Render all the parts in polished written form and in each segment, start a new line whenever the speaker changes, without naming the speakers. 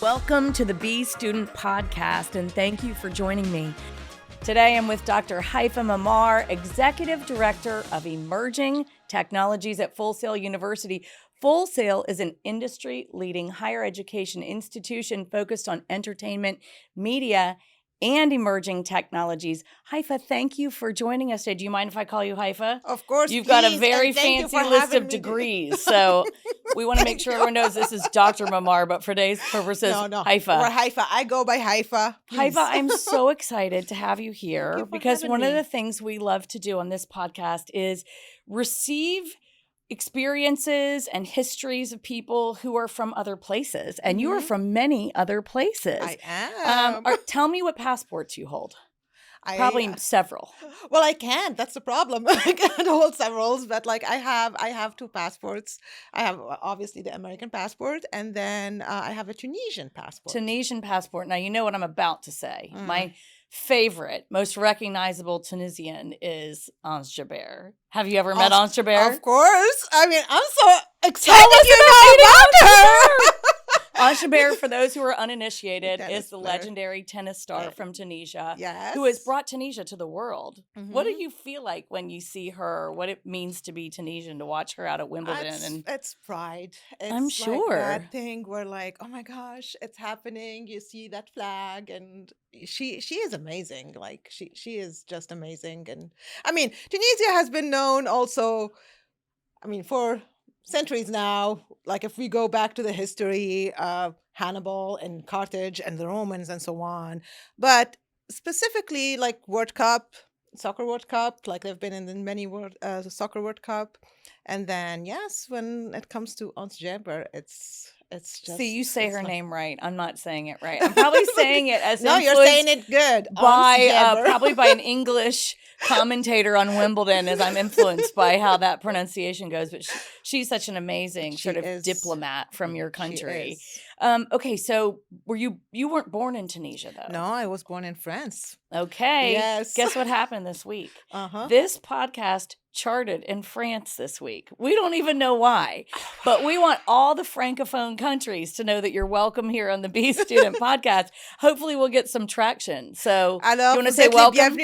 Welcome to the Be Student Podcast, and thank you for joining me. Today I'm with Dr. Haifa Maamar, Executive Director of Emerging Technologies at Full Sail University. Full Sail is an industry-leading higher education institution focused on entertainment, media, and emerging technologies. Haifa, thank you for joining us today. Do you mind if I call you Haifa?
Of course,
You've
please,
got a very fancy list of
me.
degrees, so we want to make sure everyone knows this is Dr. Maamar, but for today's purposes, Haifa.
Or Haifa. I go by Haifa. Please.
Haifa, I'm so excited to have you here
you
because one of
me.
the things we love to do on this podcast is receive experiences and histories of people who are from other places. And you are from many other places.
I am.
Tell me what passports you hold. Probably several.
Well, I can't. That's the problem. I can't hold several, but like I have two passports. I have obviously the American passport, and then I have a Tunisian passport.
Tunisian passport. Now, you know what I'm about to say. My favorite, most recognizable Tunisian is Ons Jabeur. Have you ever met Ons Jabeur?
Of course. I mean, I'm so excited
Tell us
about her.
Ons Jabeur, for those who are uninitiated, is the
player.
legendary tennis star from Tunisia,
Yes.
who has brought Tunisia to the world.
Mm-hmm.
What do you feel like when you see her, what it means to be Tunisian, to watch her out at Wimbledon?
It's pride. It's
I'm
like
sure.
that thing where like, oh my gosh, it's happening. You see that flag, and she is amazing. Like she is just amazing. And I mean, Tunisia has been known also, I mean, for centuries now. Like if we go back to the history of Hannibal and Carthage and the Romans and so on, but specifically like World Cup, Soccer World Cup, like they've been in the many Soccer World Cup, and then yes, when it comes to Ons Jabeur, it's just.
See, you say her name right. I'm not saying it right. I'm probably saying it as
no, you're saying it good.
By probably by an English commentator on Wimbledon, as I'm influenced by how that pronunciation goes. But she's such an amazing diplomat from your country. Okay, so you weren't born in Tunisia though?
No, I was born in France.
Okay.
Yes.
Guess what happened this week?
Uh-huh.
This podcast charted in France this week. We don't even know why, but we want all the Francophone countries to know that you're welcome here on the Be Student Podcast. Hopefully we'll get some traction. So
alors,
you want to say welcome?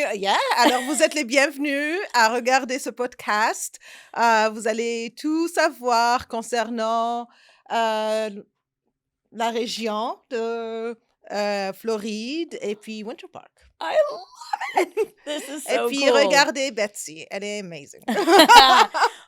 Alors, vous êtes les bienvenus à regarder ce podcast. Vous allez tout savoir concernant la région de Floride et puis Winter Park.
I love it. This is so
cool. Et puis, regardez Betsy. Elle est amazing.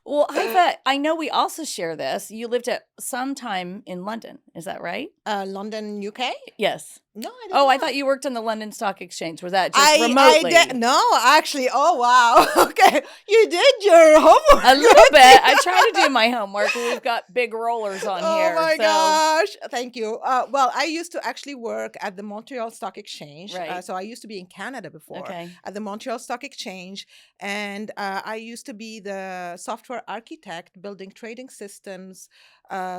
Well, Haifa, I know we also share this. You lived at some time in London. Is that right?
London, UK?
Yes.
No, I didn't.
I thought you worked on the London Stock Exchange. Was that just remotely?
No, actually. Oh, wow. Okay. You did your homework.
A little bit. I try to do my homework. We've got big rollers on here.
Oh, my gosh. Thank you. Well, I used to actually work at the Montreal Stock Exchange.
Right.
So I used to be in Canada before.
Okay.
At the Montreal Stock Exchange. And I used to be the software architect building trading systems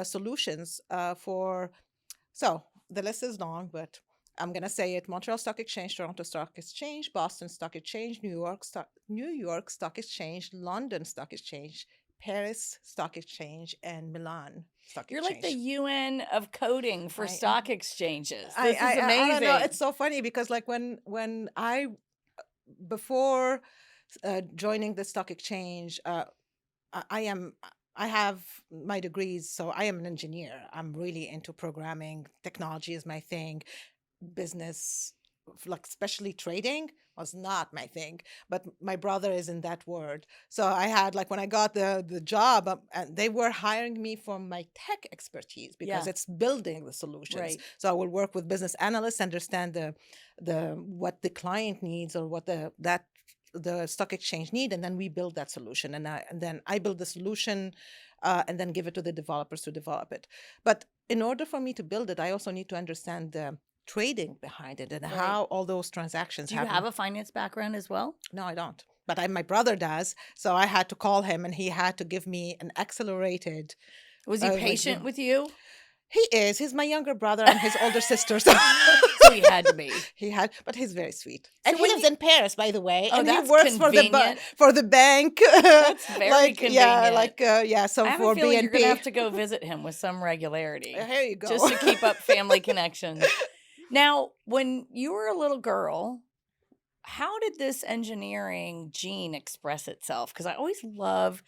solutions for... So the list is long, but I'm going to say it. Montreal Stock Exchange, Toronto Stock Exchange, Boston Stock Exchange, New York Stock Exchange, London Stock Exchange, Paris Stock Exchange, and Milan Stock Exchange.
You're like the UN of coding for stock exchanges. This is amazing.
I don't know. It's so funny because like when I, before joining the stock exchange, I have my degrees, so I am an engineer. I'm really into programming. Technology is my thing. Business, like especially trading, was not my thing. But my brother is in that world. So I had, like, when I got the job, and they were hiring me for my tech expertise because it's building the solutions.
Right.
So I would work with business analysts, understand the what the client needs or what the stock exchange need, and then we build that solution, and then I build the solution, and then give it to the developers to develop it. But in order for me to build it, I also need to understand the trading behind it and how all those transactions happen.
Do you have a finance background as well?
No, I don't. But my brother does, so I had to call him, and he had to give me an accelerated.
Was he patient with you?
He is. He's my younger brother and his older sister. So
So he had to be.
but he's very sweet.
So
And he
when
lives
you-
in Paris, by the way.
Oh,
And he
that's
works
convenient.
for the bank.
That's very
like,
convenient.
Yeah, so
I have
for
a feeling you're going to
BNP.
have to go visit him with some regularity.
Here you go.
Just to keep up family connections. Now, when you were a little girl, how did this engineering gene express itself? Because I always love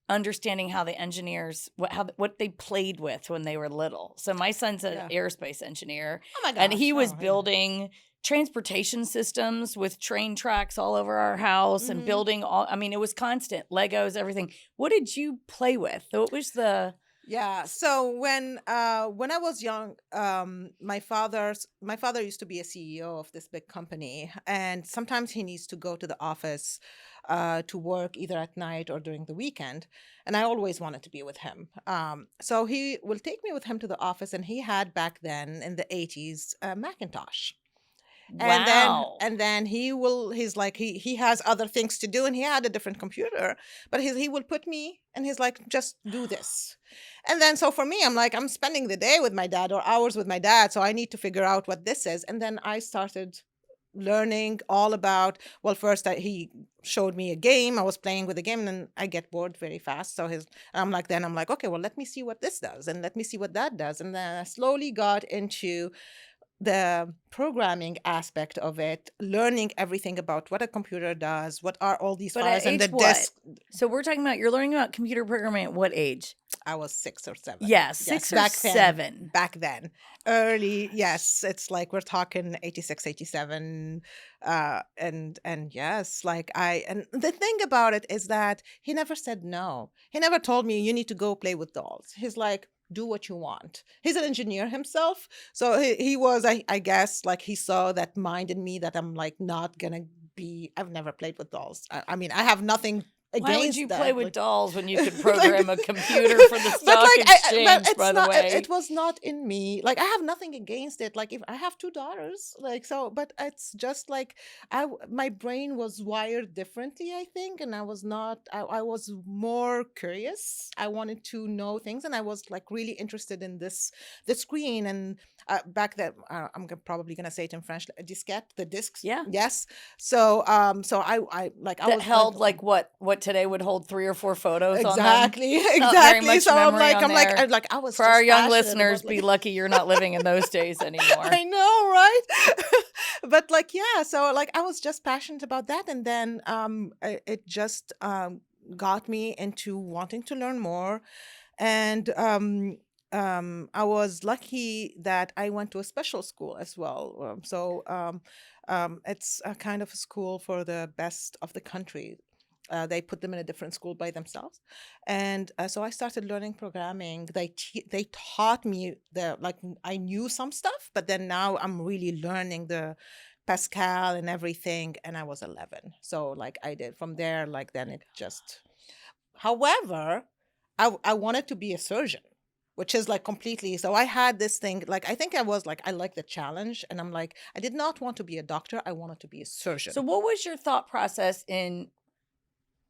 understanding how the engineers what they played with when they were little. So my son's an
Yeah.
aerospace engineer,
Oh my gosh.
and he was
yeah.
building transportation systems with train tracks all over our house and
Mhm.
building it was constant Legos, everything. What did you play with? What was the
Yeah. So when I was young, my father used to be a CEO of this big company, and sometimes he needs to go to the office to work either at night or during the weekend. And I always wanted to be with him. So he will take me with him to the office, and he had back then in the 80s Macintosh.
wow?
And then he's like he has other things to do, and he had a different computer, but he will put me, and he's like, just do this. And then so for me, I'm like, I'm spending the day with my dad or hours with my dad, so I need to figure out what this is. And then I started learning all about, well, first he showed me a game. I was playing with a game, and then I get bored very fast. So I'm like, okay, well, let me see what this does, and let me see what that does. And then I slowly got into the programming aspect of it, learning everything about what a computer does, what are all these
But
files
at
and the
age what?
disk.
So we're talking about you're learning about computer programming at what age?
I was 6 or 7.
Yeah,
Yes,
6 or
back then.
7.
Back then. Early, yes. It's like we're talking 86, 87. And yes, and the thing about it is that he never said no. He never told me you need to go play with dolls. He's like, do what you want. He's an engineer himself. So he was, I guess, like he saw that mind in me that I'm like not gonna be, I've never played with dolls. I mean, I have nothing against
Why would you
that.
play with
like,
dolls when you could program a computer for the
but
stock exchange,
it's
by the
not,
way?
it was not in me. Like I have nothing against it. Like if I have 2 daughters, like so, but it's just like my brain was wired differently, I think, and I was not. I was more curious. I wanted to know things, and I was like really interested in the screen. And back then, probably gonna say it in French, disquette, the discs.
Yeah.
Yes. So so I like I
That
was
held like what today would hold 3 or 4 photos on them.
exactly
Not very
exactly.
much
So I'm
memory
like
on there.
I was
For
just
our young
passionate
listeners,
about,
be
like,
lucky you're not living in those days anymore.
I know, right? But like yeah, so like I was just passionate about that, and then it just got me into wanting to learn more. And I was lucky that I went to a special school as well. It's a kind of a school for the best of the country. They put them in a different school by themselves, and so I started learning programming. They taught me I knew some stuff, but then now I'm really learning the Pascal and everything. And I was 11, so like I did from there. Like then it just. However, I wanted to be a surgeon, which is like completely. So I had this thing, like I think I was like I like the challenge, and I'm like I did not want to be a doctor. I wanted to be a surgeon.
So what was your thought process in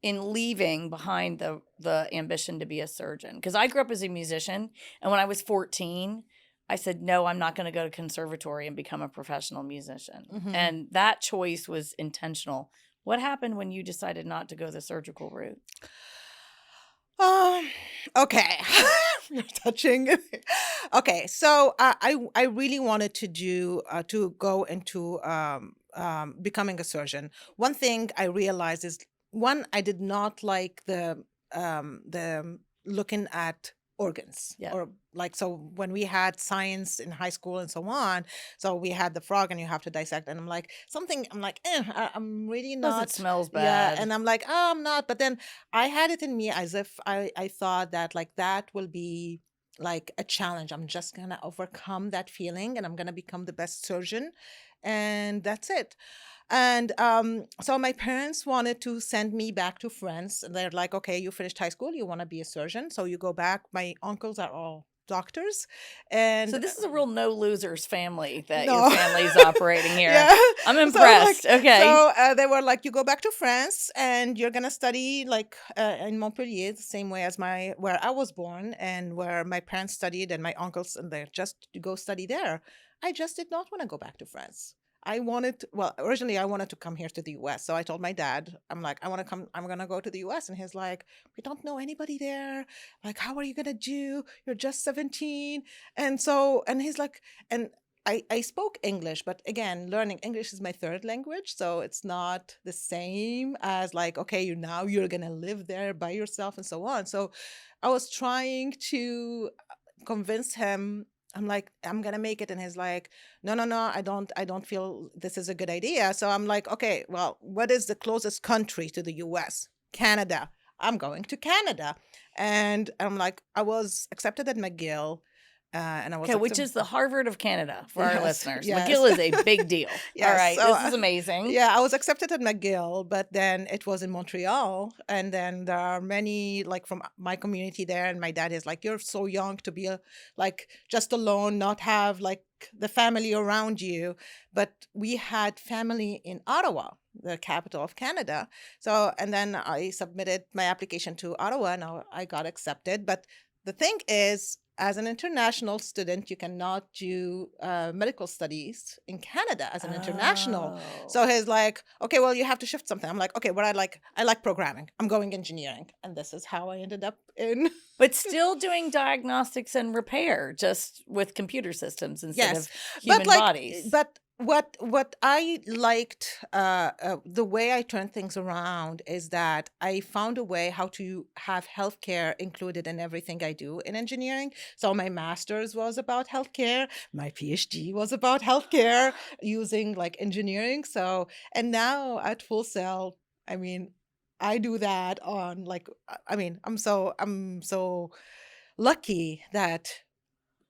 leaving behind the ambition to be a surgeon? Because I grew up as a musician, and when I was 14, I said, no, I'm not going to go to conservatory and become a professional musician.
Mhm.
And that choice was intentional. What happened when you decided not to go the surgical route?
Okay. You're touching. Okay, so I really wanted to go into becoming a surgeon. One thing I realized is I did not like the looking at organs.
Yeah.
Or like so when we had science in high school and so on, so we had the frog and you have to dissect, and I'm like I'm really
Plus
not.
it smells
Yeah,
bad.
and I'm like, oh, I'm not. But then I had it in me as if I thought that like that will be like a challenge. I'm just gonna overcome that feeling, and I'm gonna become the best surgeon, and that's it. And so my parents wanted to send me back to France. And they're like, okay, you finished high school, you want to be a surgeon, so you go back. My uncles are all doctors. And
So this is a real no losers family that
no.
your family's operating here.
Yeah.
I'm
So,
impressed.
like,
Okay.
so they were like, you go back to France and you're gonna study like in Montpellier, the same way as where I was born and where my parents studied and my uncles, and they just to go study there. I just did not want to go back to France. Originally I wanted to come here to the US. So I told my dad, I'm like, I'm going to go to the US. And he's like, we don't know anybody there. Like, how are you going to do? You're just 17. And he's like, and I spoke English, but again, learning English is my third language. So it's not the same as like, okay, you're going to live there by yourself and so on. So I was trying to convince him. I'm like, I'm gonna make it, and he's like, no, I don't feel this is a good idea. So I'm like, okay, well, what is the closest country to the US? Canada. I'm going to Canada, and I'm like, I was accepted at McGill, and I was
which is the Harvard of Canada for our
Yes,
listeners.
yes.
McGill is a big deal.
Yes,
All right,
so,
this is amazing.
Yeah, I was accepted at McGill, but then it was in Montreal. And then there are many like from my community there. And my dad is like, you're so young to be like just alone, not have like the family around you. But we had family in Ottawa, the capital of Canada. So, and then I submitted my application to Ottawa and I got accepted. But the thing is, as an international student, you cannot do medical studies in Canada as an international. So he's like, okay, well, you have to shift something. I'm like, okay, what I like programming. I'm going engineering. And this is how I ended up in.
But still doing diagnostics and repair, just with computer systems instead
Yes,
of human
but like,
bodies.
but what I liked, the way I turned things around is that I found a way how to have healthcare included in everything I do in engineering. So my master's was about healthcare, my PhD was about healthcare using like engineering. So, and now at Full Sail, I mean, I do that on like, I mean, I'm so lucky that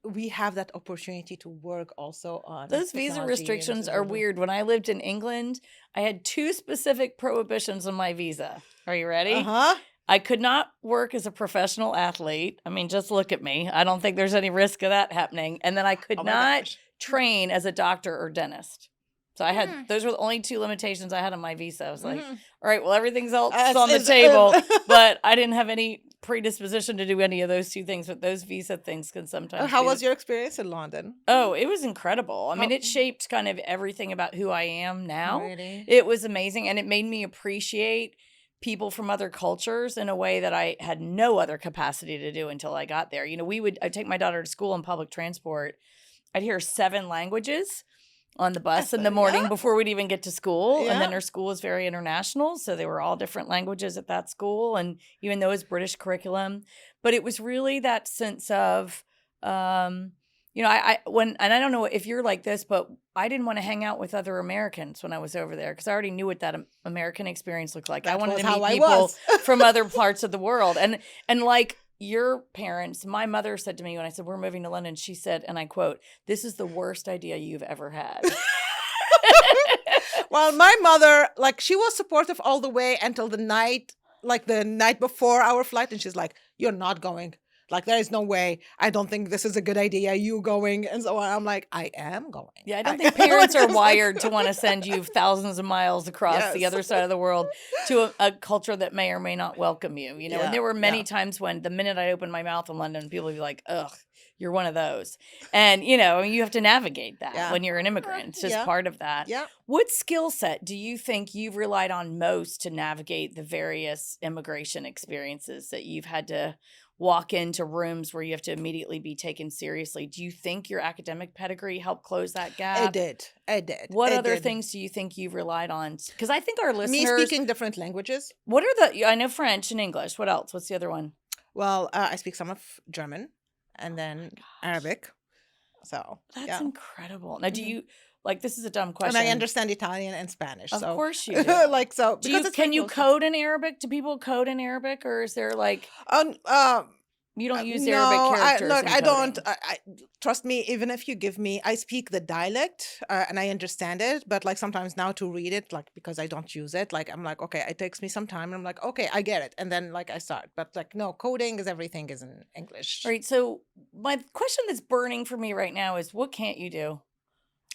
we have that opportunity to work also on
Those visa
technology
restrictions
and
are
renewable.
weird. When I lived in England, I had 2 specific prohibitions on my visa. Are you ready?
Uh-huh.
I could not work as a professional athlete. I mean, just look at me. I don't think there's any risk of that happening. And then I could
Oh my
not
gosh.
train as a doctor or dentist. So I had,
Mm.
those were the only 2 limitations I had on my visa. I was like,
Mhm.
all right, well, everything's else
As
on the
is-
table, but I didn't have any predisposition to do any of those 2 things. But those visa things can sometimes
How
be
was your experience in London?
Oh, it was incredible. I mean,
How-
it shaped kind of everything about who I am now.
Really?
It was amazing. And it made me appreciate people from other cultures in a way that I had no other capacity to do until I got there. You know, I'd take my daughter to school on public transport. I'd hear 7 languages on the bus in the morning
Yeah.
before we'd even get to school. And then
Yeah.
her school was very international. So they were all different languages at that school. And even though it was British curriculum, but it was really that sense of, you know, I don't know if you're like this, but I didn't want to hang out with other Americans when I was over there because I already knew what that American experience looked like. I
That
wanted
was
to
how
meet
I
people
was.
from other parts of the world. And like your parents, my mother said to me when I said, we're moving to London, she said, and I quote, "This is the worst idea you've ever had."
Well, my mother, like, she was supportive all the way until the night before our flight. And she's like, you're not going. Like, there is no way. I don't think this is a good idea. You going. And so I'm like, I am going.
Yeah, I don't think parents are wired to want to send you thousands of miles across the
Yes.
other side of the world to a culture that may or may not welcome you. You know,
Yeah,
and there were many
yeah.
times when the minute I opened my mouth in London, people would be like, ugh, you're one of those. And, you know, you have to navigate that
Yeah.
when you're an immigrant. It's just
Yeah.
part of that.
Yeah.
What skill set do you think you've relied on most to navigate the various immigration experiences that you've had to walk into rooms where you have to immediately be taken seriously? Do you think your academic pedigree helped close that gap?
I did.
What
I
other
did.
things do you think you've relied on? Because I think our
Me
listeners,
speaking different languages.
what are I know French and English. What else? What's the other one?
Well, I speak some of German and then Arabic. So
That's
yeah.
incredible. Now, do
Mhm.
you, like, this is a dumb
And
question.
I understand Italian and Spanish.
Of
so
course you do.
like so
Do
because
you,
it's
can
very
you
close.
code in Arabic? Do people code in Arabic, or is there like, You don't use
No,
Arabic characters
look,
in
I don't.
coding.
Trust me. Even if you give me, I speak the dialect and I understand it. But like sometimes now to read it, like because I don't use it, like I'm like, okay, it takes me some time. And I'm like, okay, I get it, and then like I start. But like no, coding is everything is in English.
All right. So my question that's burning for me right now is, what can't you do?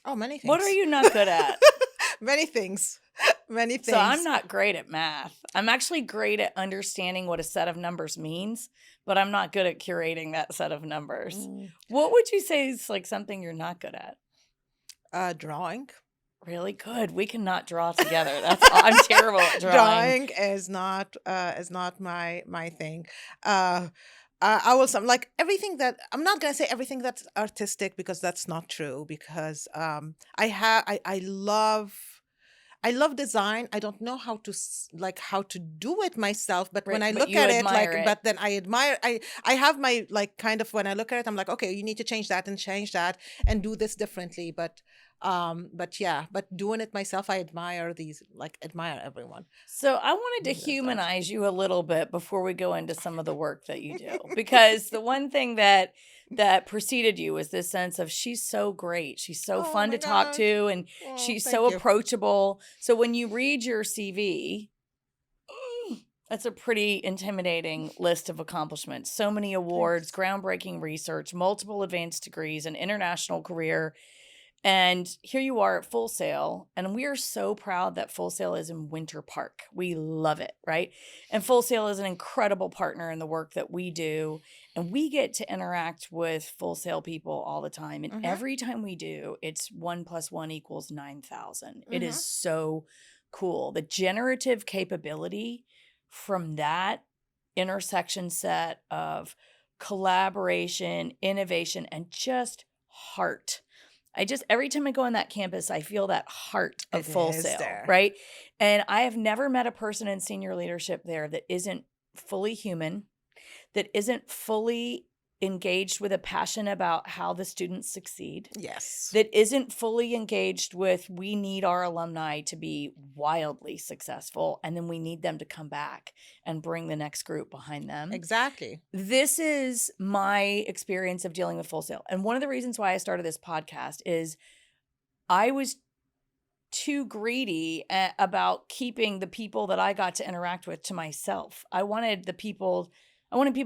Oh, many things.
What are you not good at?
Many things. Many things.
So I'm not great at math. I'm actually great at understanding what a set of numbers means, but I'm not good at curating that set of numbers. What would you say is like something you're not good at?
Drawing.
Really good. We cannot draw together. I'm terrible at drawing.
Drawing is not my thing. I will some like everything that I'm not gonna say everything that's artistic because that's not true because I love design. I don't know how to like how to do it myself, but when
Right,
I
but
look
you
at it,
admire
like,
it.
but then I admire. I have my like kind of when I look at it, I'm like, okay, you need to change that and do this differently. But yeah, but doing it myself, I admire admire everyone.
So I wanted to
who does that.
humanize you a little bit before we go into some of the work that you do, because the one thing that preceded you was this sense of she's so great, she's so
Oh
fun
my
to talk
gosh.
to, and
Oh,
she's
thank
so
you.
approachable. So when you read your CV, that's a pretty intimidating list of accomplishments. So many awards, groundbreaking research, multiple advanced degrees, an international career. And here you are at Full Sail, and we are so proud that Full Sail is in Winter Park. We love it, right? And Full Sail is an incredible partner in the work that we do, and we get to interact with Full Sail people all the time. And every time we do, it's 1 + 1 = 9,000. It is so cool. The generative capability from that intersection set of collaboration, innovation, and just heart. Every time I go on that campus, I feel that heart of
It
Full
is
Sail,
there.
right? And I have never met a person in senior leadership there that isn't fully human, that isn't fully engaged with a passion about how the students succeed,
Yes.
that isn't fully engaged with we need our alumni to be wildly successful, and then we need them to come back and bring the next group behind them.
Exactly.
This is my experience of dealing with Full Sail. And one of the reasons why I started this podcast is I was too greedy about keeping the people that I got to interact with to myself. I wanted people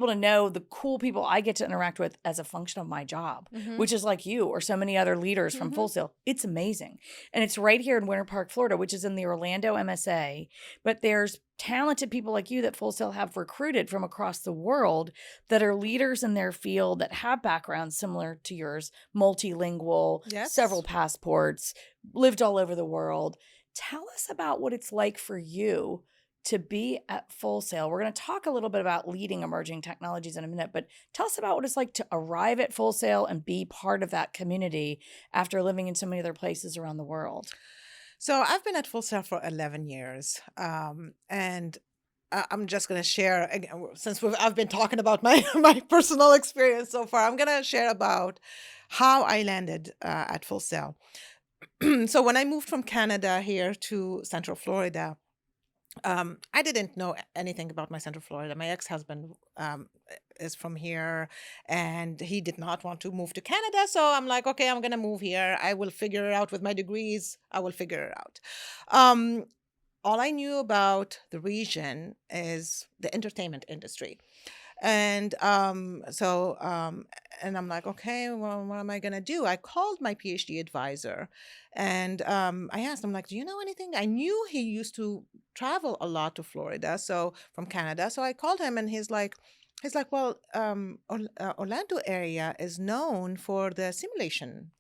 to know the cool people I get to interact with as a function of my job, which is like you or so many other leaders from Full Sail. It's amazing. And it's right here in Winter Park, Florida, which is in the Orlando MSA. But there's talented people like you that Full Sail have recruited from across the world that are leaders in their field that have backgrounds similar to yours, multilingual,
Yes.
several passports, lived all over the world. Tell us about what it's like for you to be at Full Sail. We're going to talk a little bit about leading emerging technologies in a minute, but tell us about what it's like to arrive at Full Sail and be part of that community after living in so many other places around the world.
So I've been at Full Sail for 11 years. And I'm just going to share, since I've been talking about my personal experience so far, I'm going to share about how I landed at Full Sail. So when I moved from Canada here to Central Florida, I didn't know anything about my Central Florida. My ex-husband is from here, and he did not want to move to Canada. So I'm like, okay, I'm gonna move here. I will figure it out with my degrees. I will figure it out. All I knew about the region is the entertainment industry. And and I'm like, okay, well, what am I gonna do? I called my PhD advisor, and I asked him, like, do you know anything? I knew he used to travel a lot to Florida, so from Canada. So I called him, and he's like, well, Orlando area is known for the simulation.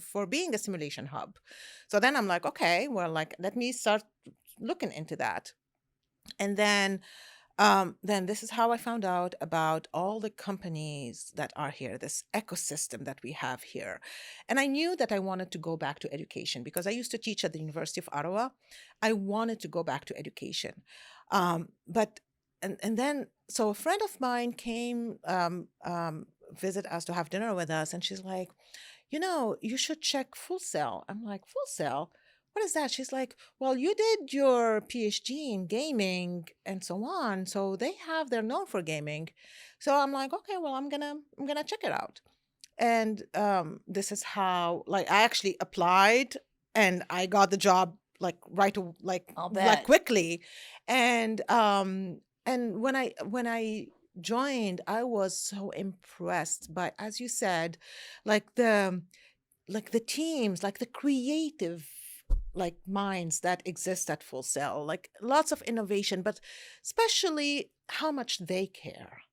For being a simulation hub. So then I'm like, okay, well, like, let me start looking into that, and then this is how I found out about all the companies that are here, this ecosystem that we have here. And I knew that I wanted to go back to education because I used to teach at the University of Ottawa. I wanted to go back to education. And then, so a friend of mine came visit us to have dinner with us. And she's like, you should check Full Sail. I'm like, Full Sail? What is that? She's like, well, you did your PhD in gaming and so on. So they're known for gaming. So I'm like, okay, well, I'm gonna check it out. And this is how, like, I actually applied and I got the job like
I'll
like
bet.
quickly. And when I joined, I was so impressed by, as you said, like the teams, like the creative like minds that exist at Full Sail, like lots of innovation, but especially how much they care.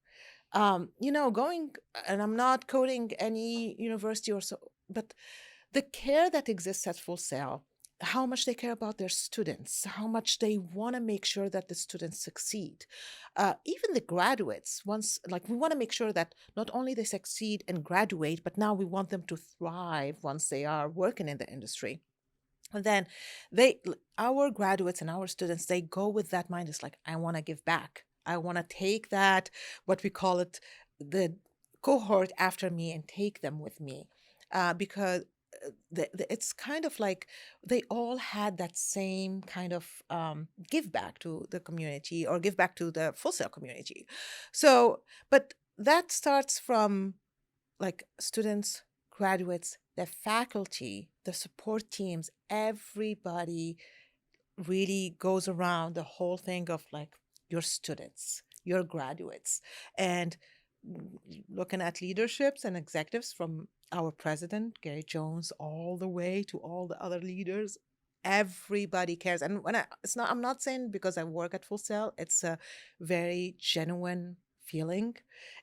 Going, and I'm not quoting any university or so, but the care that exists at Full Sail, how much they care about their students, how much they want to make sure that the students succeed. Even the graduates, once, like, we want to make sure that not only they succeed and graduate, but now we want them to thrive once they are working in the industry. And then our graduates and our students, they go with that mind. It's like, I want to give back. I want to take that, what we call it, the cohort after me, and take them with me. Because it's kind of like they all had that same kind of give back to the community, or give back to the Full Sail community. So, but that starts from like students, graduates, the faculty, the support teams, everybody really goes around the whole thing of like your students, your graduates, and looking at leaderships and executives from our president, Gary Jones, all the way to all the other leaders. Everybody cares. And I'm not saying because I work at Full Sail, it's a very genuine feeling,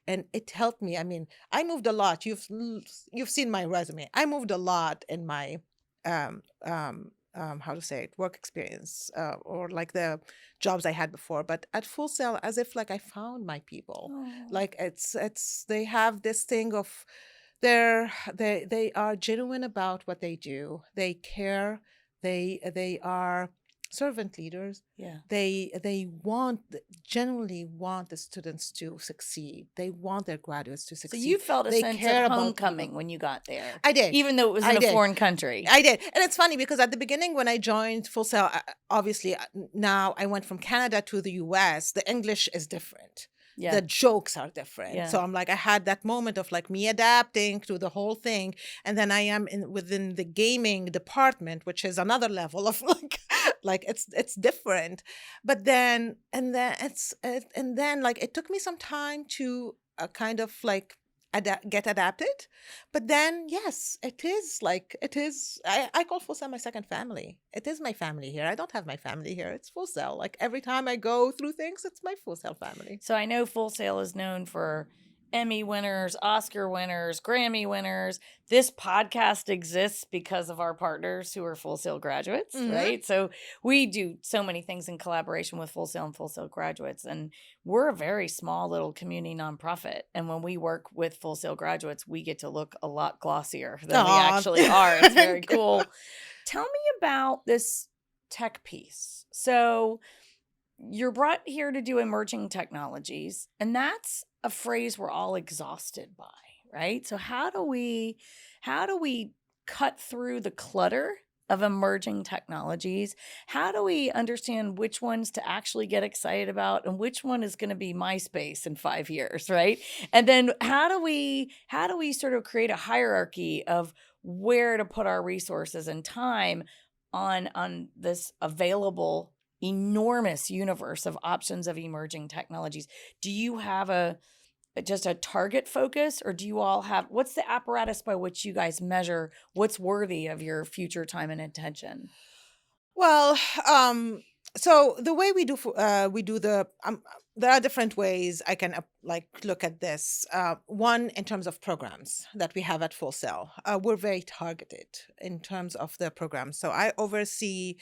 and it helped me. I mean, I moved a lot. You've seen my resume. I moved a lot in my um how to say it, work experience, or like the jobs I had before. But at Full Sail, as if like I found my people.
Oh.
Like it's they have this thing of they are genuine about what they do. They care. They are servant leaders.
Yeah.
They genuinely want the students to succeed. They want their graduates to
So
succeed.
you felt a
They
sense
care
of
about
homecoming
people.
when you got there.
I did.
Even though it was
I
in a
did.
foreign country.
I did. And it's funny because at the beginning when I joined Full Sail, obviously now I went from Canada to the US, the English is different.
Yeah.
The jokes are different.
Yeah.
So I'm like, I had that moment of like me adapting to the whole thing. And then I am within the gaming department, which is another level of like it's different. But then, and then like it took me some time to kind of like get adapted. But then, yes, I call Full Sail my second family. It is my family here. I don't have my family here. It's Full Sail. Like every time I go through things, it's my Full Sail family.
So I know Full Sail is known for Emmy winners, Oscar winners, Grammy winners. This podcast exists because of our partners who are Full Sail graduates, right? So we do so many things in collaboration with Full Sail and Full Sail graduates. And we're a very small little community nonprofit. And when we work with Full Sail graduates, we get to look a lot glossier than we actually are. It's very cool. Tell me about this tech piece. So you're brought here to do emerging technologies, and that's a phrase we're all exhausted by, right? So how do we cut through the clutter of emerging technologies? How do we understand which ones to actually get excited about and which one is going to be MySpace in 5 years, right? And then how do we sort of create a hierarchy of where to put our resources and time on this available enormous universe of options of emerging technologies? Do you have just a target focus, or do you all have, what's the apparatus by which you guys measure what's worthy of your future time and attention?
Well, so the way we do there are different ways I can like look at this. One, in terms of programs that we have at Full Sail, we're very targeted in terms of the programs. So I oversee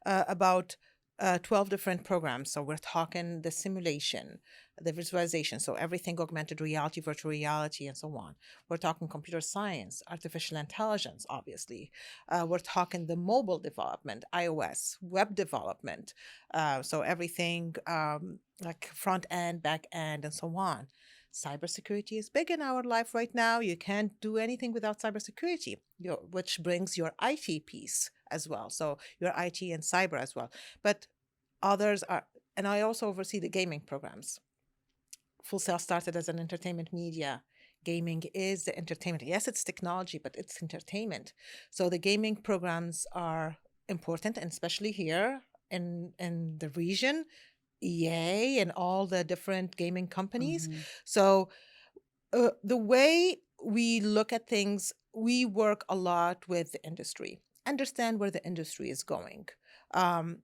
about 12 different programs. So we're talking the simulation, the visualization, so everything augmented reality, virtual reality, and so on. We're talking computer science, artificial intelligence, obviously. We're talking the mobile development, iOS, web development, so everything like front end, back end, and so on. Cybersecurity is big in our life right now. You can't do anything without cybersecurity, which brings your IT piece as well. So your IT and cyber as well. But others are, and I also oversee the gaming programs. Full Sail started as an entertainment media. Gaming is the entertainment. Yes, it's technology, but it's entertainment. So the gaming programs are important, and especially here in the region, EA and all the different gaming companies.
Mhm.
So the way we look at things, we work a lot with the industry, understand where the industry is going. Um,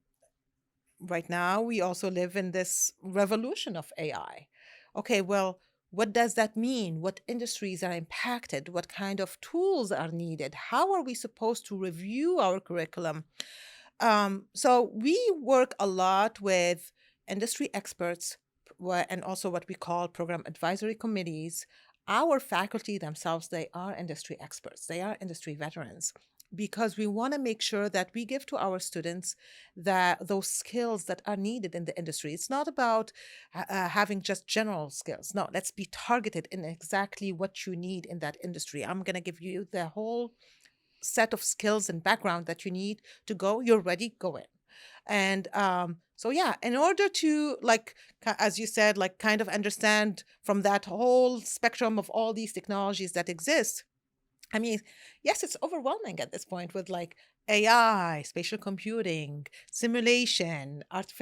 right now, we also live in this revolution of AI. Okay, well, what does that mean? What industries are impacted? What kind of tools are needed? How are we supposed to review our curriculum? So we work a lot with industry experts and also what we call program advisory committees. Our faculty themselves, they are industry experts, they are industry veterans, because we want to make sure that we give to our students that those skills that are needed in the industry. It's not about having just general skills. No, let's be targeted in exactly what you need in that industry. I'm going to give you the whole set of skills and background that you need to go. You're ready, go in. And so yeah, in order to, like, as you said, like, kind of understand from that whole spectrum of all these technologies that exist, I mean, yes, it's overwhelming at this point with like AI, spatial computing, simulation, augmented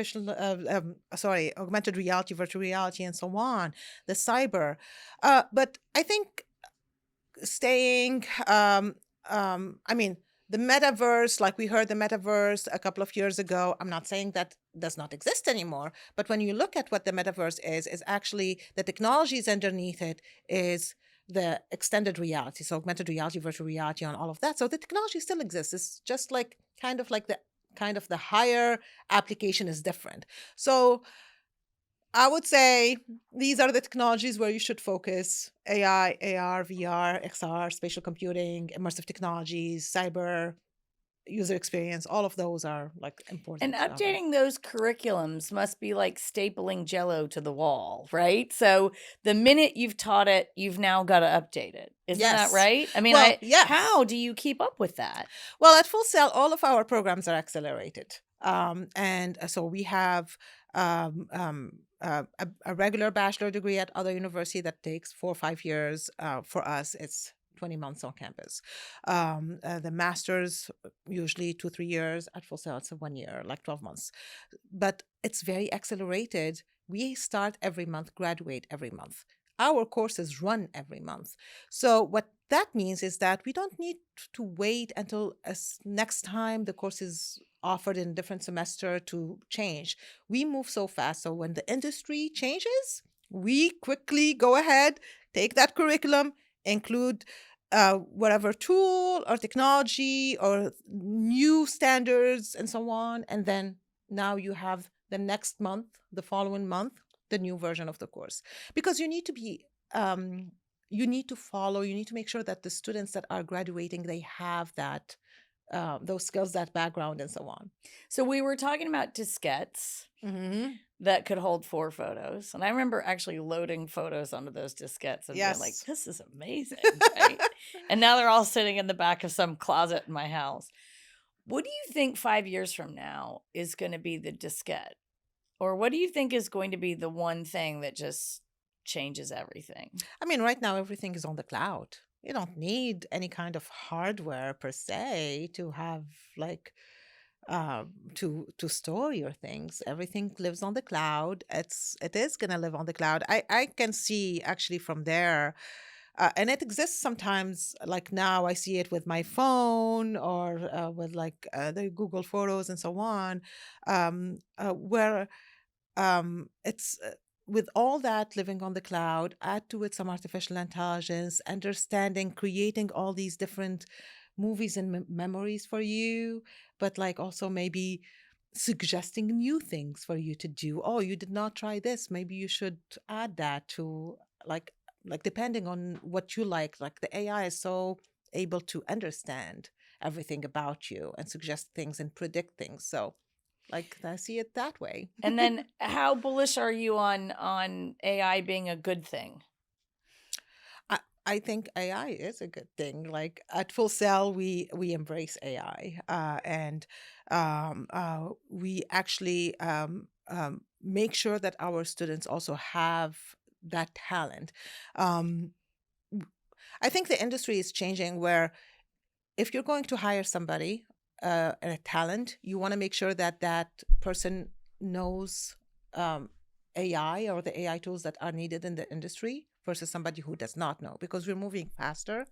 reality, virtual reality, and so on, the cyber. But I think staying I mean, the metaverse, like we heard the metaverse a couple of years ago, I'm not saying that does not exist anymore, but when you look at what the metaverse is actually the technologies underneath it is the extended reality, so augmented reality, virtual reality, and all of that. So the technology still exists. It's just like the higher application is different. So I would say these are the technologies where you should focus: AI, AR, VR, XR, spatial computing, immersive technologies, cyber, user experience. All of those are like
And
important.
updating those curriculums must be like stapling Jello to the wall, right? So the minute you've taught it, you've now got to update it. Isn't that
Yes.
right? I mean,
Well, yes.
how do you keep up with that?
Well, at Full Sail, all of our programs are accelerated. And so we have a regular bachelor degree at other university that takes 4 or 5 years. For us, it's 20 months on campus. The master's, usually 2, 3 years. At Full Sail, it's 1 year, like 12 months. But it's very accelerated. We start every month, graduate every month. Our courses run every month. So what that means is that we don't need to wait until next time the course is offered in a different semester to change. We move so fast. So when the industry changes, we quickly go ahead, take that curriculum, include whatever tool or technology or new standards and so on. And then now you have the next month, the following month, the new version of the course. Because you need to be you need to follow, you need to make sure that the students that are graduating, they have that those skills, that background, and so on.
So we were talking about diskettes
Mm-hmm.
that could hold 4 photos. And I remember actually loading photos onto those diskettes and being like,
Yes.
this is amazing, right? And now they're all sitting in the back of some closet in my house. What do you think 5 years from now is going to be the diskette? Or what do you think is going to be the one thing that just changes everything?
I mean, right now everything is on the cloud. You don't need any kind of hardware per se to have like to store your things. Everything lives on the cloud. It is gonna live on the cloud. I can see actually from there, and it exists sometimes. Like now, I see it with my phone or with like the Google Photos and so on, where it's with all that living on the cloud, add to it some artificial intelligence, understanding, creating all these different movies and memories for you, but like also maybe suggesting new things for you to do. Oh, you did not try this. Maybe you should add that to like depending on what you like the AI is so able to understand everything about you and suggest things and predict things. So like I see it that way.
And then how bullish are you on AI being a good thing?
I think AI is a good thing. Like at Full Sail, we embrace AI, and we actually make sure that our students also have that talent. Um, I think the industry is changing where if you're going to hire somebody, a talent, you want to make sure that that person knows AI or the AI tools that are needed in the industry versus somebody who does not know, because we're moving faster.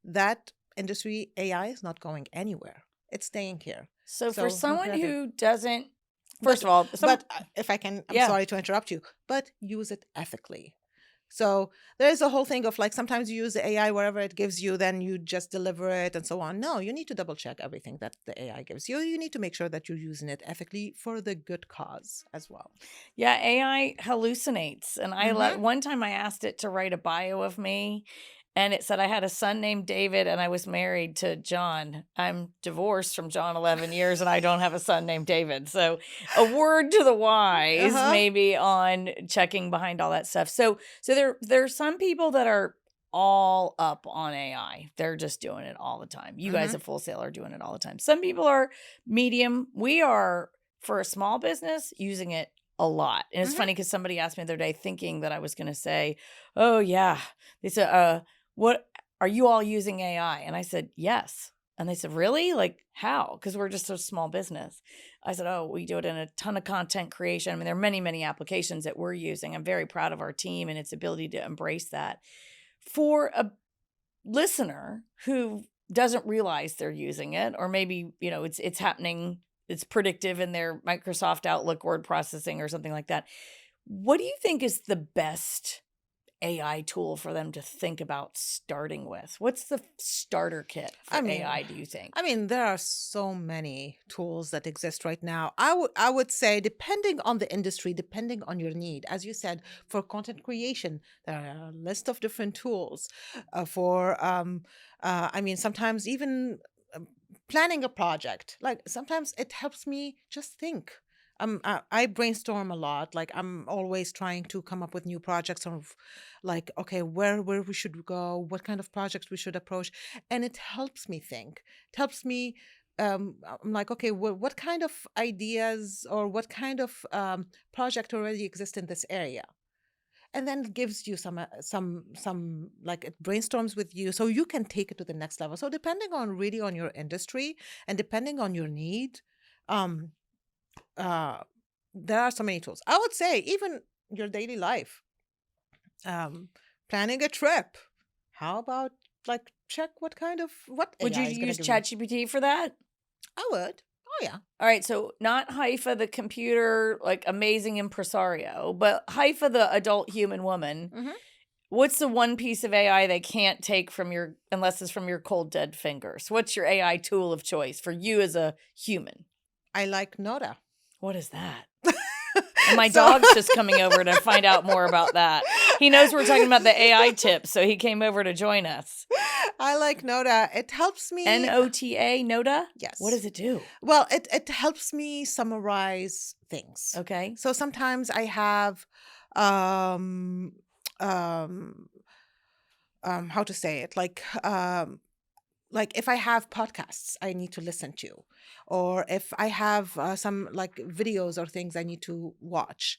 That industry AI is not going anywhere. It's staying here.
So for
So
someone
whoever-
who doesn't,
but
first of all,
but if I can, I'm
Yeah.
sorry to interrupt you, but use it ethically. So there's a whole thing of like sometimes you use the AI wherever it gives you, then you just deliver it and so on. No, you need to double check everything that the AI gives you. You need to make sure that you're using it ethically for the good cause as well.
yeah, AI hallucinates. And
Mhm.
one time I asked it to write a bio of me, and it said I had a son named David and I was married to John. I'm divorced from John 11 years and I don't have a son named David. So a word to the wise,
Uh-huh.
maybe on checking behind all that stuff. So there are some people that are all up on AI. They're just doing it all the time. You guys
Mhm.
at Full Sail are doing it all the time. Some people are medium. We are, for a small business, using it a lot. And it's
Mhm.
funny because somebody asked me the other day thinking that I was going to say, oh yeah. They said, what are you all using AI? And I said, yes. And they said, really? Like how? Because we're just a small business. I said, oh, we do it in a ton of content creation. I mean, there are many, many applications that we're using. I'm very proud of our team and its ability to embrace that. For a listener who doesn't realize they're using it, or maybe, it's happening, it's predictive in their Microsoft Outlook word processing or something like that. What do you think is the best AI tool for them to think about starting with? What's the starter kit for
I mean,
AI, do you think?
there are so many tools that exist right now. I would say depending on the industry, depending on your need. As you said, for content creation, there are a list of different tools. Sometimes even planning a project. Like sometimes it helps me just think. I brainstorm a lot. Like I'm always trying to come up with new projects of like, okay, where we should go, what kind of projects we should approach. And it helps me think. It helps me I'm like, okay, what kind of ideas or what kind of project already exists in this area? And then it gives you some like it brainstorms with you so you can take it to the next level. So depending on really on your industry and depending on your need, um uh there are so many tools. I would say even your daily life, um planning a trip. How about like check what
Would you
AI is going to
use
give you?
ChatGPT for that?
I would. Oh yeah.
All right, so not Haifa, the computer, like amazing impresario, but Haifa, the adult human woman.
Hmm.
What's the one piece of AI they can't take from unless it's from your cold dead fingers? What's your AI tool of choice for you as a human?
I like Nora.
What is that? And my
So-
dog's just coming over to find out more about that. He knows we're talking about the AI tips, so he came over to join us.
I like Nora. It helps me.
NOTA, Noda?
Yes.
What does it do?
Well, it helps me summarize things.
Okay.
So sometimes I have um um how to say it, like if I have podcasts I need to listen to, or if I have some like videos or things I need to watch,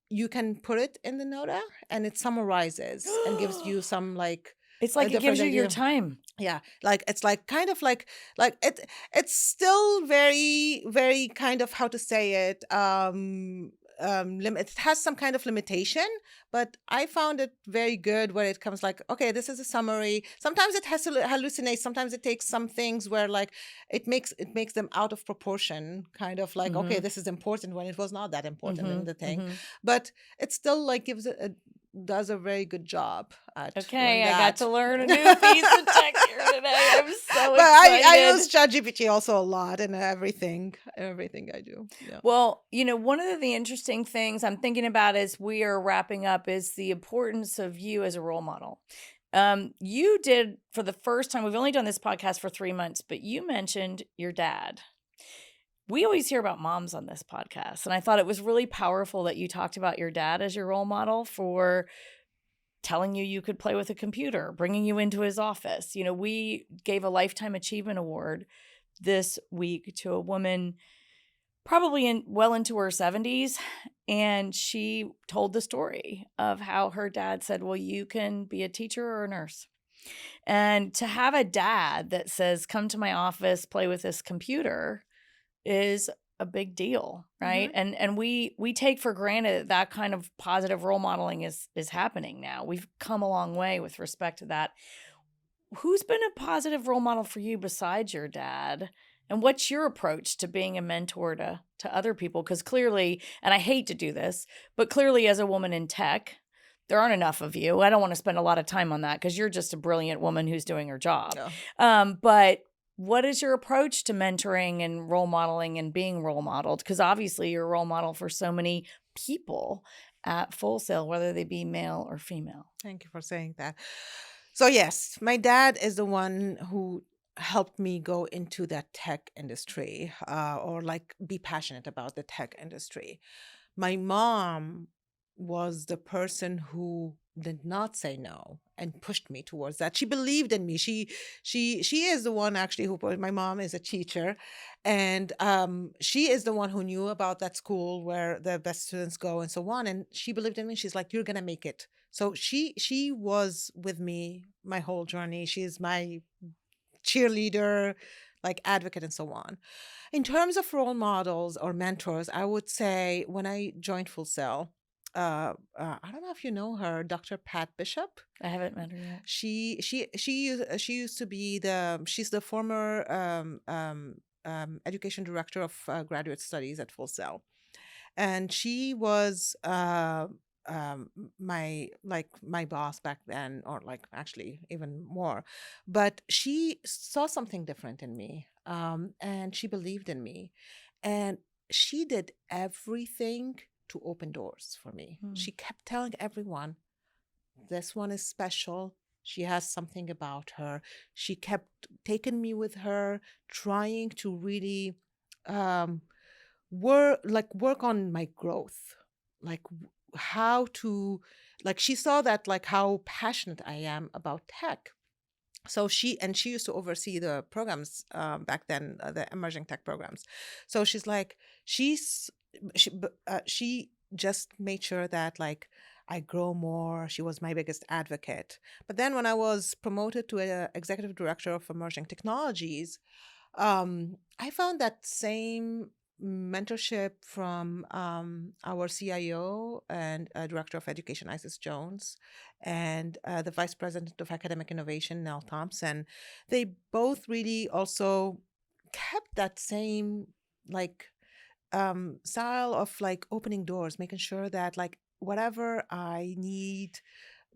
you can put it in the Nota and it summarizes and gives you some like
It's
a
like it gives
different
you your
idea.
time.
Yeah, like it's like kind of like it's still very very kind of how to say it it has some kind of limitation, but I found it very good where it comes like, okay, this is a summary. Sometimes it has to hallucinate, sometimes it takes some things where like it makes them out of proportion, kind of like, okay,
Mhm.
this is important when it was not that important in
Mhm.
the thing.
Mhm.
But it still like does a very good job at doing
Okay, I got
that.
to learn a new piece of tech here today. I'm so
But I
excited.
use ChatGPT also a lot in everything I do. Yeah.
Well, one of the interesting things I'm thinking about as we are wrapping up is the importance of you as a role model. You did, for the first time, we've only done this podcast for 3 months, but you mentioned your dad. We always hear about moms on this podcast, and I thought it was really powerful that you talked about your dad as your role model for telling you could play with a computer, bringing you into his office. We gave a Lifetime Achievement Award this week to a woman probably well into her 70s, and she told the story of how her dad said, well, you can be a teacher or a nurse. And to have a dad that says, come to my office, play with this computer is a big deal, right?
Mm-hmm.
And we take for granted that kind of positive role modeling is happening now. We've come a long way with respect to that. Who's been a positive role model for you besides your dad? And what's your approach to being a mentor to other people? Because clearly, and I hate to do this, but clearly as a woman in tech, there aren't enough of you. I don't want to spend a lot of time on that because you're just a brilliant woman who's doing her job.
Yeah.
But what is your approach to mentoring and role modeling and being role modeled? Because obviously you're a role model for so many people at Full Sail, whether they be male or female.
Thank you for saying that. So yes, my dad is the one who helped me go into that tech industry, or like be passionate about the tech industry. My mom was the person who did not say no and pushed me towards that. She believed in me. She is the one actually who my mom is a teacher, and she is the one who knew about that school where the best students go and so on. And she believed in me. She's like, "You're gonna make it." So she was with me my whole journey. She's my cheerleader, like advocate, and so on. In terms of role models or mentors, I would say when I joined Full Sail, I don't know if you know her, Dr. Pat Bishop.
I haven't met her yet.
She used to be she's the former education director of graduate studies at Full Sail, and she was my boss back then, or like actually even more. But she saw something different in me, and she believed in me, and she did everything to open doors for me. She kept telling everyone, this one is special. She has something about her. She kept taking me with her, trying to really work on my growth, like how to, like she saw that, like how passionate I am about tech. So she used to oversee the programs back then, the emerging tech programs. So she's like, she just made sure that like I grow more. She was my biggest advocate. But then when I was promoted to executive director of emerging technologies, I found that same mentorship from our CIO and director of education, Isis Jones, and the vice president of academic innovation, Nell Thompson. They both really also kept that same like style of like opening doors, making sure that like whatever I need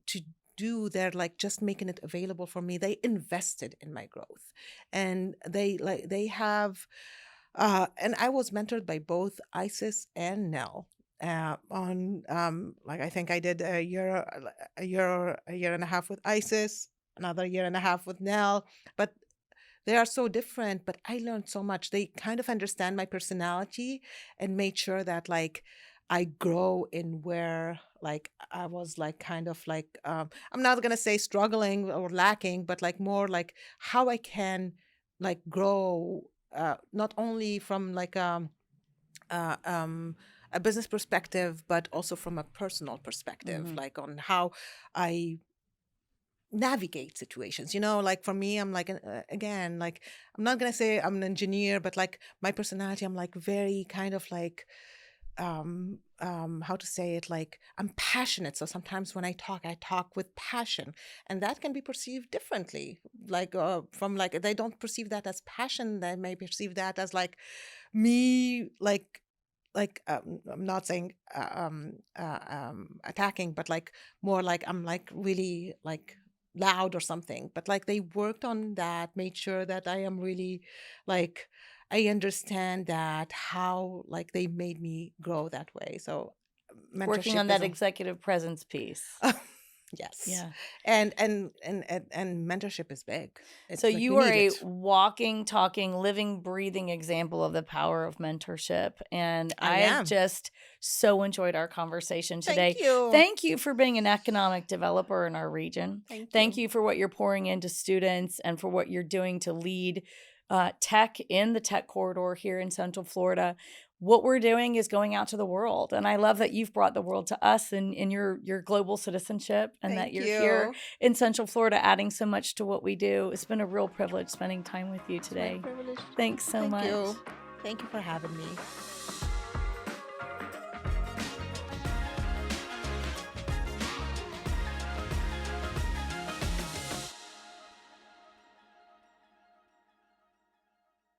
to do, they're like just making it available for me. They invested in my growth, and they have and I was mentored by both Isis and Nell on like I think I did a year and a half with Isis, another year and a half with Nell. But they are so different, but I learned so much. They kind of understand my personality and made sure that like I grow in where like I was like kind of like I'm not gonna say struggling or lacking, but like more like how I can like grow not only from like uh, um, a business perspective, but also from a personal perspective, like on how I navigate situations. Like for me, I'm like again, like I'm not gonna say I'm an engineer, but like my personality, I'm like very kind of like how to say it, like I'm passionate. So sometimes when I talk with passion, and that can be perceived differently, like from like they don't perceive that as passion, they may perceive that as like me like I'm not saying attacking, but like more like I'm like really like loud or something. But like they worked on that, made sure that I am really like I understand that how like they made me grow that way. So
Working
mentorship
on
is
that executive presence piece.
yes.
Yeah.
And mentorship is big. It's
So
like
you
you
are
need
a
it.
walking, talking, living, breathing example of the power of mentorship. And
I
I have
am.
just so enjoyed our conversation
Thank
today.
you.
Thank you for being an economic developer in our region.
Thank
Thank
you.
you for what you're pouring into students and for what you're doing to lead tech in the tech corridor here in Central Florida. what we're doing is going out to the world. And I love that you've brought the world to us in your global citizenship, and that
Thank
you're here
you.
in Central Florida adding so much to what we do. It's been a real privilege spending time with you
It's my
today.
privilege.
Thanks so
Thank
much.
you. Thank you for having me.